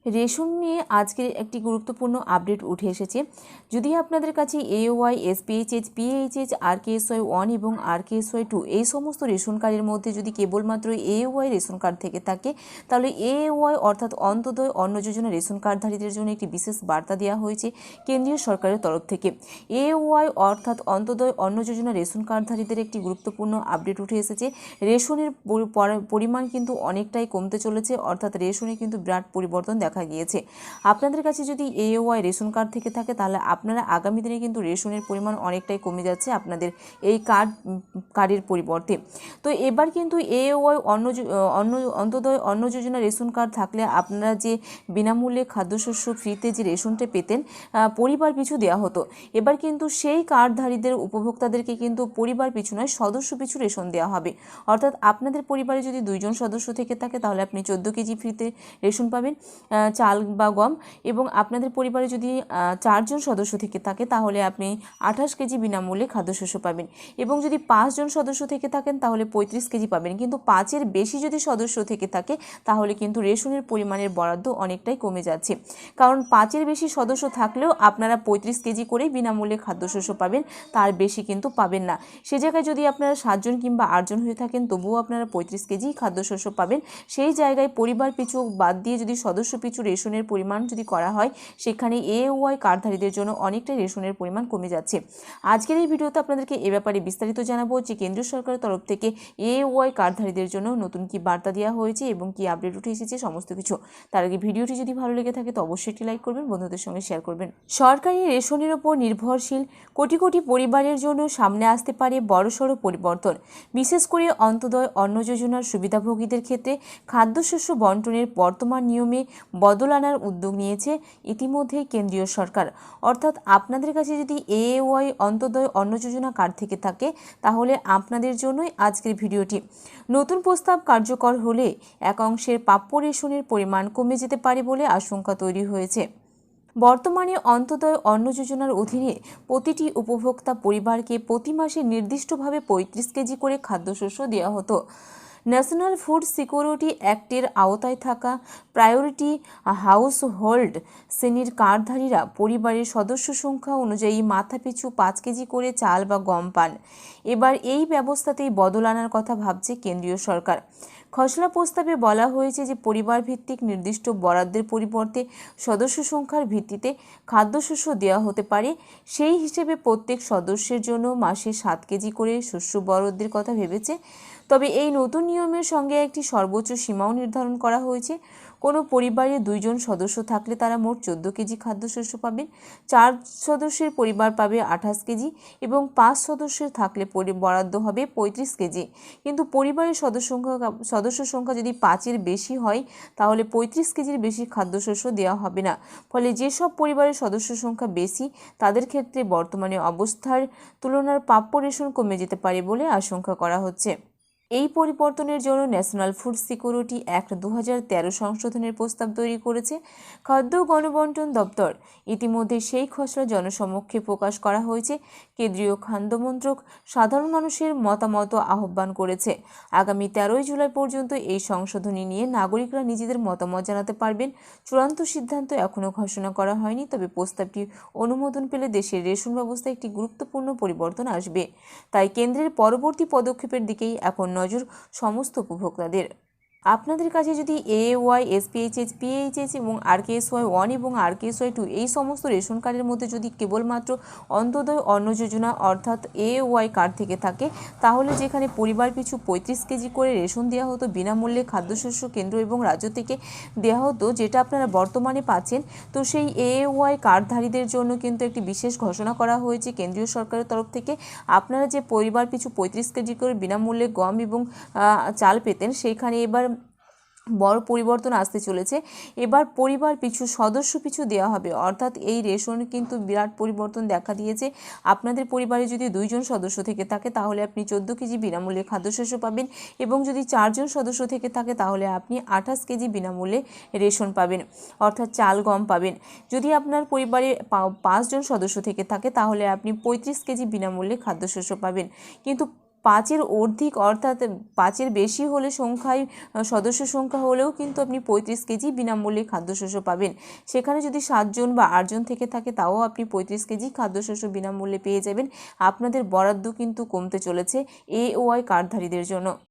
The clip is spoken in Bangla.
রেশন নিয়ে আজকের একটি গুরুত্বপূর্ণ আপডেট উঠে এসেছে। যদি আপনাদের কাছে AOY, SPHH, PHH, RKSY 1 এবং RKSY 2 এই সমস্ত রেশন কার্ডের মধ্যে যদি কেবলমাত্র AOY রেশন কার্ড থেকে থাকে, তাহলে AOY অর্থাৎ অন্তোদয় অন্ন যোজনা রেশন কার্ডধারীদের জন্য একটি বিশেষ বার্তা দেওয়া হয়েছে কেন্দ্রীয় সরকারের তরফ থেকে। AOY অর্থাৎ অন্তোদয় অন্ন যোজনা রেশন কার্ডধারীদের একটি গুরুত্বপূর্ণ আপডেট উঠে এসেছে। রেশনের পরিমাণ কিন্তু অনেকটাই কমতে চলেছে, অর্থাৎ রেশনে কিন্তু বিরাট পরিবর্তন দেখা গিয়েছে। আপনাদের কাছে যদি AOY রেশন কার্ড থেকে থাকে, তাহলে আপনারা আগামী দিনে কিন্তু রেশনের পরিমাণ অনেকটাই কমে যাচ্ছে আপনাদের এই কার্ডের পরিবর্তে। তো এবার কিন্তু AOY অন্তোদয় অন্ন যোজনা রেশন কার্ড থাকলে আপনারা যে বিনামূল্যে খাদ্যশস্য ফ্রিতে যে রেশনটা পেতেন পরিবার পিছু দেওয়া হতো, এবার কিন্তু সেই কার্ডধারীদের উপভোক্তাদেরকে কিন্তু পরিবার পিছু নয়, সদস্য পিছু রেশন দেওয়া হবে। অর্থাৎ আপনাদের পরিবারে যদি 2 জন সদস্য থেকে থাকে, তাহলে আপনি 14 কেজি ফ্রিতে রেশন পাবেন চাল বা গম, এবং আপনাদের পরিবারে যদি 4 জন সদস্য থেকে থাকে, তাহলে আপনি 28 কেজি বিনামূল্যে খাদ্যশস্য পাবেন। এবং যদি 5 জন সদস্য থেকে থাকেন, তাহলে 35 কেজি পাবেন। কিন্তু 5-এর বেশি যদি সদস্য থেকে থাকে, তাহলে কিন্তু রেশনের পরিমাণের বরাদ্দ অনেকটাই কমে যাচ্ছে। কারণ 5-এর বেশি সদস্য থাকলেও আপনারা 35 কেজি করেই বিনামূল্যে খাদ্যশস্য পাবেন, তার বেশি কিন্তু পাবেন না। সে জায়গায় যদি আপনারা 7 জন কিংবা 8 জন হয়ে থাকেন, তবুও আপনারা 35 কেজি খাদ্যশস্য পাবেন। সেই জায়গায় পরিবার পিছু বাদ দিয়ে যদি সদস্য পিছু রেশনের পরিমাণ যদি করা হয়, সেখানে AOY কার্ডধারীদের জন্য অনেকটাই রেশনের পরিমাণ কমে যাচ্ছে। আজকের এই ভিডিওতে আপনাদেরকে এ ব্যাপারে বিস্তারিত জানাবো যে কেন্দ্রীয় সরকারের তরফ থেকে AOY কার্ডধারীদের জন্য নতুন কি বার্তা দেওয়া হয়েছে এবং কি আপডেট উঠে এসেছে সমস্ত কিছু। তার আগে ভিডিওটি যদি ভালো লেগে থাকে তো অবশ্যই একটি লাইক করবেন, বন্ধুদের সঙ্গে শেয়ার করবেন। সরকারি রেশনের ওপর নির্ভরশীল কোটি কোটি পরিবারের জন্য সামনে আসতে পারে বড়সড় পরিবর্তন। বিশেষ করে অন্তোদয় অন্ন যোজনার সুবিধাভোগীদের ক্ষেত্রে খাদ্যশস্য বন্টনের বর্তমান নিয়মে বদল আনার উদ্যোগ নিয়েছে ইতিমধ্যেই কেন্দ্রীয় সরকার। অর্থাৎ আপনাদের কাছে যদি AOY অন্তোদয় অন্ন যোজনা কার্ড থেকে থাকে, তাহলে আপনাদের জন্যই আজকের ভিডিওটি। নতুন প্রস্তাব কার্যকর হলে এক অংশের প্রাপ্য রেশনের পরিমাণ কমে যেতে পারে বলে আশঙ্কা তৈরি হয়েছে। বর্তমানে অন্তোদয় অন্ন যোজনার অধীনে প্রতিটি উপভোক্তা পরিবারকে প্রতি মাসে নির্দিষ্টভাবে 35 কেজি করে খাদ্যশস্য দেওয়া হতো। ন্যাশনাল ফুড সিকিউরিটি অ্যাক্টের আওতায় থাকা প্রায়োরিটি হাউস হোল্ড শ্রেণীর কার্ডধারীরা পরিবারের সদস্য সংখ্যা অনুযায়ী মাথাপিছু 5 কেজি করে চাল বা গম পান। এবার এই ব্যবস্থাতেই বদল আনার কথা ভাবছে কেন্দ্রীয় সরকার। খসড়া প্রস্তাবে বলা হয়েছে যে পরিবার ভিত্তিক নির্দিষ্ট বরাদ্দের পরিবর্তে সদস্য সংখ্যার ভিত্তিতে খাদ্যশস্য দেওয়া হতে পারে। সেই হিসেবে প্রত্যেক সদস্যের জন্য মাসে 7 কেজি করে শস্য বরাদ্দের কথা ভেবেছে। তবে এই নতুন নিয়মের সঙ্গে একটি সর্বোচ্চ সীমাও নির্ধারণ করা হয়েছে। কোনো পরিবারে 2 জন সদস্য থাকলে তারা মোট 14 কেজি খাদ্যশস্য পাবেন। 4 সদস্যের পরিবার পাবে 28 কেজি এবং 5 সদস্যের থাকলে বরাদ্দ হবে 35 কেজি। কিন্তু পরিবারের সদস্য সংখ্যা যদি 5-এর বেশি হয়, তাহলে 35 কেজির বেশি খাদ্যশস্য দেওয়া হবে না। ফলে যেসব পরিবারের সদস্য সংখ্যা বেশি, তাদের ক্ষেত্রে বর্তমানে অবস্থার তুলনায় প্রাপ্য রেশন কমে যেতে পারে বলে আশঙ্কা করা হচ্ছে। এই পরিবর্তনের জন্য ন্যাশনাল ফুড সিকিউরিটি অ্যাক্ট 2013 সংশোধনের প্রস্তাব তৈরি করেছে খাদ্য গণবন্টন দপ্তর। ইতিমধ্যে সেই খসড়া জনসমক্ষে প্রকাশ করা হয়েছে। কেন্দ্রীয় খাদ্য মন্ত্রক সাধারণ মানুষের মতামত আহ্বান করেছে। আগামী 13 জুলাই পর্যন্ত এই সংশোধনী নিয়ে নাগরিকরা নিজেদের মতামত জানাতে পারবেন। চূড়ান্ত সিদ্ধান্ত এখনও ঘোষণা করা হয়নি, তবে প্রস্তাবটি অনুমোদন পেলে দেশের রেশন ব্যবস্থায় একটি গুরুত্বপূর্ণ পরিবর্তন আসবে। তাই কেন্দ্রের পরবর্তী পদক্ষেপের দিকেই এখন নজর সমস্ত উপভোক্তাদের। আপনাদের কাছে যদি AOY, SPHH, PHH এবং RKSY 1 এবং RKSY 2 এই সমস্ত রেশন কার্ডের মধ্যে যদি কেবলমাত্র অন্তোদয় অন্ন যোজনা অর্থাৎ AOY কার্ড থেকে থাকে, তাহলে যেখানে পরিবার পিছু 35 কেজি করে রেশন দেওয়া হতো বিনামূল্যে খাদ্যশস্য কেন্দ্র এবং রাজ্য থেকে দেওয়া হতো, যেটা আপনারা বর্তমানে পাচ্ছেন, তো সেই AOY কার্ডধারীদের জন্য কিন্তু একটি বিশেষ ঘোষণা করা হয়েছে কেন্দ্রীয় সরকারের তরফ থেকে। আপনারা যে পরিবার পিছু 35 কেজি করে বিনামূল্যে গম এবং চাল পেতেন, সেইখানে এবার বড় পরিবর্তন আসতে চলেছে। এবার পরিবার পিছু সদস্য পিছু দেওয়া হবে, অর্থাৎ এই রেশন কিন্তু বিরাট পরিবর্তন দেখা দিয়েছে। আপনাদের পরিবারে যদি 2 জন সদস্য থেকে থাকে, তাহলে আপনি 14 কেজি বিনামূল্যে খাদ্যশস্য পাবেন, এবং যদি 4 জন সদস্য থেকে থাকে, তাহলে আপনি 28 কেজি বিনামূল্যে রেশন পাবেন, অর্থাৎ চাল গম পাবেন। যদি আপনার পরিবারে 5 জন সদস্য থেকে থাকে, তাহলে আপনি 35 কেজি বিনামূল্যে খাদ্যশস্য পাবেন। কিন্তু 5-এর অধিক অর্থাৎ 5-এর বেশি হলে সংখ্যায় সদস্য সংখ্যা হলেও কিন্তু আপনি 35 কেজি বিনামূল্যে খাদ্যশস্য পাবেন। সেখানে যদি 7 জন বা 8 জন থেকে থাকে তাও আপনি 35 কেজি খাদ্যশস্য বিনামূল্যে পেয়ে যাবেন। আপনাদের বরাদ্দ কিন্তু কমতে চলেছে AOI কার্ডধারীদের জন্য।